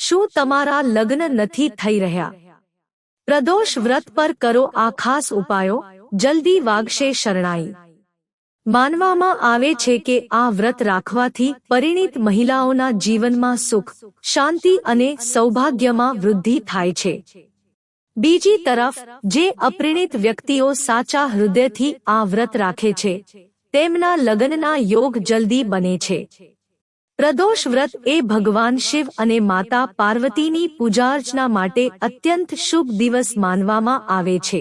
શું તમારા લગ્ન નથી થઈ રહ્યા? પ્રદોષ વ્રત પર કરો આ ખાસ ઉપાયો, જલ્દી વાગશે શરણાઈ। માનવામાં આવે છે કે આ વ્રત રાખવાથી પરિણીત મહિલાઓના જીવનમાં સુખ, શાંતિ અને સૌભાગ્યમાં વૃદ્ધિ થાય છે। બીજી તરફ જે અપરિણીત વ્યક્તિઓ સાચા હૃદયથી આ વ્રત રાખે છે, તેમના લગ્નના યોગ જલ્દી બને છે। પ્રદોષ વ્રત એ ભગવાન શિવ અને માતા પાર્વતીની પૂજાઅર્ચના માટે અત્યંત શુભ દિવસ માનવામાં આવે છે।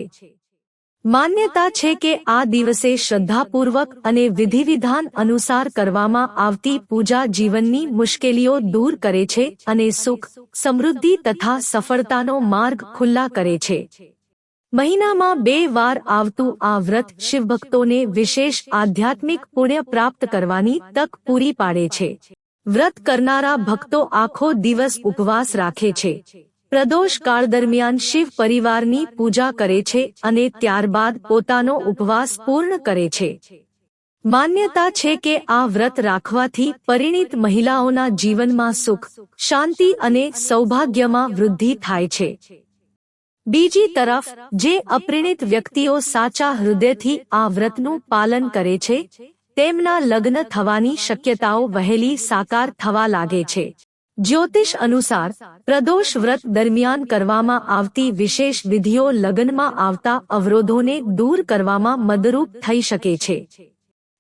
માન્યતા છે કે આ દિવસે શ્રદ્ધાપૂર્વક અને વિધિવિધાન અનુસાર કરવામાં આવતી પૂજા જીવનની મુશ્કેલીઓ દૂર કરે છે અને સુખ, સમૃદ્ધિ તથા સફળતાનો માર્ગ ખુલ્લા કરે છે। મહિનામાં 2 વાર આવતું આ વ્રત શિવભક્તોને વિશેષ આધ્યાત્મિક પુણ્ય પ્રાપ્ત કરવાની તક પૂરી પાડે છે। વ્રત કરનારા ભક્તો આખો દિવસ ઉપવાસ રાખે છે। પ્રદોષ કાળ દરમિયાન શિવ પરિવારની પૂજા કરે છે અને ત્યારબાદ પોતાનો ઉપવાસ પૂર્ણ કરે છે। માન્યતા છે કે આ વ્રત રાખવાથી પરિણીત મહિલાઓના જીવનમાં સુખ, શાંતિ અને સૌભાગ્યમાં વૃદ્ધિ થાય છે। બીજી તરફ જે અપરિણીત વ્યક્તિઓ સાચા હૃદયથી આ વ્રતનું પાલન કરે છે, તેમના લગ્ન થવાની શક્યતાઓ વહેલી સાકાર થવા લાગે છે। જ્યોતિષ અનુસાર પ્રદોષ વ્રત દરમિયાન કરવામાં આવતી વિશેષ વિધિઓ લગ્નમાં આવતા અવરોધોને દૂર કરવામાં મદદરૂપ થઈ શકે છે।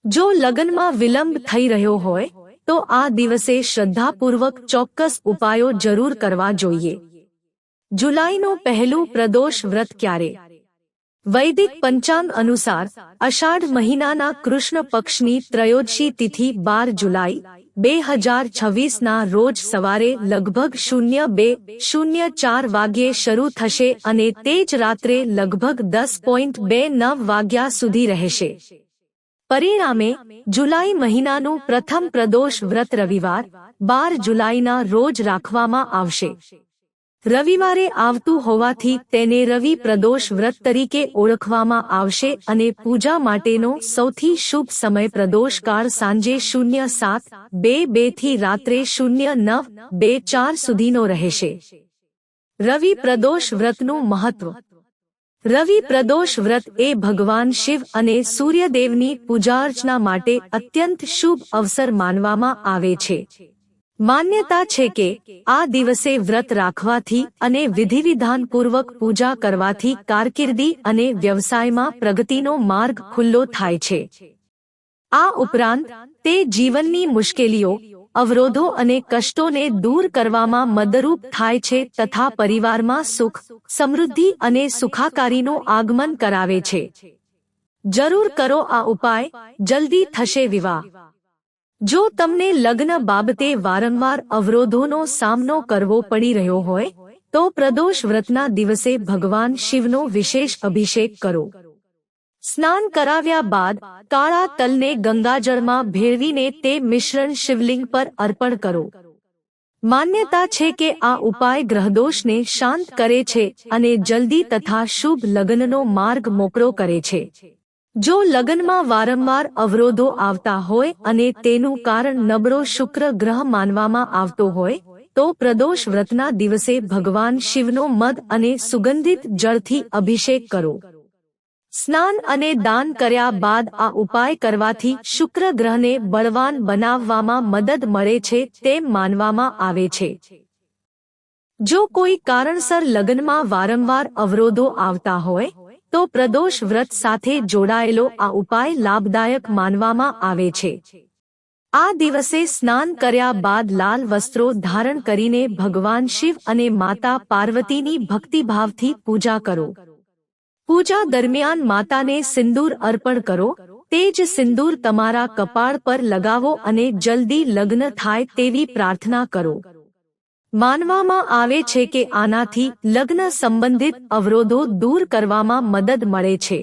જો લગ્નમાં વિલંબ થઈ રહ્યો હોય તો આ દિવસે શ્રદ્ધાપૂર્વક ચોક્કસ ઉપાયો જરૂર કરવા જોઈએ। જુલાઈનું પહેલું પ્રદોષ વ્રત ક્યારે? વૈદિક પંચાંગ અનુસાર અષાઢ મહિનાના કૃષ્ણ પક્ષની ત્રયોદશી તિથિ 12 જુલાઈ 2026ના રોજ સવારે લગભગ 02:04 વાગ્યે શરૂ થશે અને તે જ રાત્રે લગભગ 10:29 વાગ્યા સુધી રહેશે। પરિણામે જુલાઈ મહિનાનું પ્રથમ પ્રદોષ વ્રત રવિવાર 12 જુલાઈના રોજ રાખવામાં આવશે। રવિવારે આવતું હોવાથી તેને રવિ પ્રદોષ વ્રત તરીકે ઓળખવામાં આવશે અને પૂજા માટેનો સૌથી શુભ સમય પ્રદોષકાળ સાંજે 07:22 થી રાત્રે 09:24 સુધીનો રહેશે। રવિ પ્રદોષ વ્રતનું મહત્વ। રવિ પ્રદોષ વ્રત એ ભગવાન શિવ અને સૂર્યદેવની પૂજાઅર્ચના માટે અત્યંત શુભ અવસર માનવામાં આવે છે। માન્યતા છે કે આ દિવસે વ્રત રાખવાથી અને વિધિવિધાનપૂર્વક પૂજા કરવાથી કારકિર્દી અને વ્યવસાયમાં પ્રગતિનો માર્ગ ખુલ્લો થાય છે। આ ઉપરાંત તે જીવનની મુશ્કેલીઓ, અવરોધો અને કષ્ટોને દૂર કરવામાં મદદરૂપ થાય છે તથા પરિવારમાં સુખ, સમૃદ્ધિ અને સુખાકારીનું આગમન કરાવે છે। જરૂર કરો આ ઉપાય, જલ્દી થશે વિવાહ। જો તમને લગ્ન બાબતે વારંવાર અવરોધોનો સામનો કરવો પડી રહ્યો હોય તો પ્રદોષ વ્રતના દિવસે ભગવાન શિવનો વિશેષ અભિષેક કરો। સ્નાન કરાવ્યા બાદ કાળા તલને ગંગાજળમાં ભેળવીને તે મિશ્રણ શિવલિંગ પર અર્પણ કરો। માન્યતા છે કે આ ઉપાય ગ્રહદોષને શાંત કરે છે અને જલ્દી તથા શુભ લગ્નનો માર્ગ મોકળો કરે છે। જો લગ્નમાં વારંવાર અવરોધો આવતા હોય અને તેનું કારણ નબળો શુક્ર ગ્રહ માનવામાં આવતો હોય તો પ્રદોષ વ્રતના દિવસે ભગવાન શિવનો મધ અને સુગંધિત જળથી અભિષેક કરો। સ્નાન અને દાન કર્યા બાદ આ ઉપાય કરવાથી શુક્ર ગ્રહને બળવાન બનાવવામાં મદદ મળે છે તેમ માનવામાં આવે છે। જો કોઈ કારણસર લગ્નમાં વારંવાર અવરોધો આવતા હોય તો પ્રદોષ વ્રત સાથે જોડાયેલો આ ઉપાય લાભદાયક માનવામાં આવે છે। આ દિવસે સ્નાન કર્યા બાદ લાલ વસ્ત્રો ધારણ કરીને ભગવાન શિવ અને માતા પાર્વતીની ભક્તિભાવથી પૂજા કરો। પૂજા દરમિયાન માતાને સિંદૂર અર્પણ કરો। તે જ સિંદૂર તમારા કપાળ પર લગાવો અને જલ્દી લગ્ન થાય તેવી પ્રાર્થના કરો। માનવામાં આવે છે કે આનાથી લગ્ન સંબંધિત અવરોધો દૂર કરવામાં મદદ મળે છે।